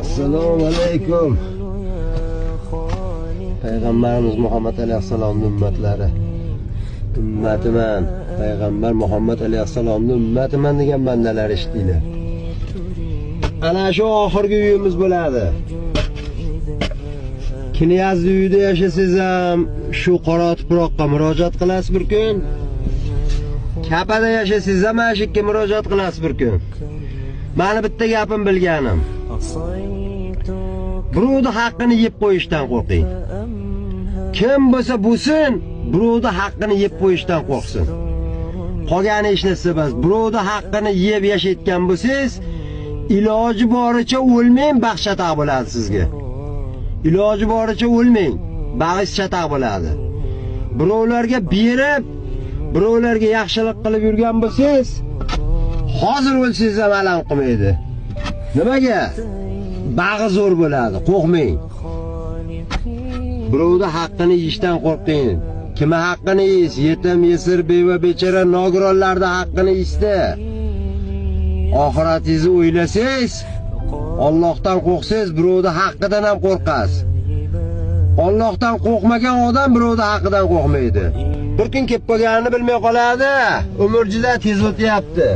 Assalomu alaykum. Payg'ambarimiz Muhammad alayhissalomning ummatlari. Ummatiman, payg'ambar Muhammad alayhissalomning ummatiman degan bandalar eshitdinglar. Ana shu oxirgi uyimiz bo'ladi. Knyazning uyida yashasangiz ham shu qora tuproqqa murojaat qilasiz bir kun. Kapada yashasangiz ham shu yerga murojaat qilasiz bir kun. Meni bitta gapim bilganim. Birovning haqqini yeb qo'yishdan qo'rqing. Kim bo'lsa bo'lsin, birovning haqqini yeb qo'yishdan qo'rqsin. Qolgani hech narsa emas. Birovning haqqini yeb yashayotgan bo'lsangiz, iloji boricha o'lmang, baxt chataq bo'ladi sizga. Iloji boricha o'lmang, bag'is chataq bo'ladi. Birovlarga berib, birovlarga yaxshilik qilib yurgan bo'lsangiz, hozir o'lsangiz ham alam qilmaydi. Nimaga? Bag'i zo'r bo'ladi, qo'rqmang. Birovning haqqini yeyishdan qo'rqing. Kimning haqqini yeyish? Yetim, yesir, beva, bechora, nogironlarning haqqini yeyishda. Oxiratingizni o'ylasangiz, Allohdan qo'rqsangiz, birovning haqqidan ham qo'rqasiz. Allohdan qo'rqmagan odam birovning haqqidan qo'rqmaydi. Bir kun kelib qolganini bilmay qoladi. Umr juda tez o'tyapti.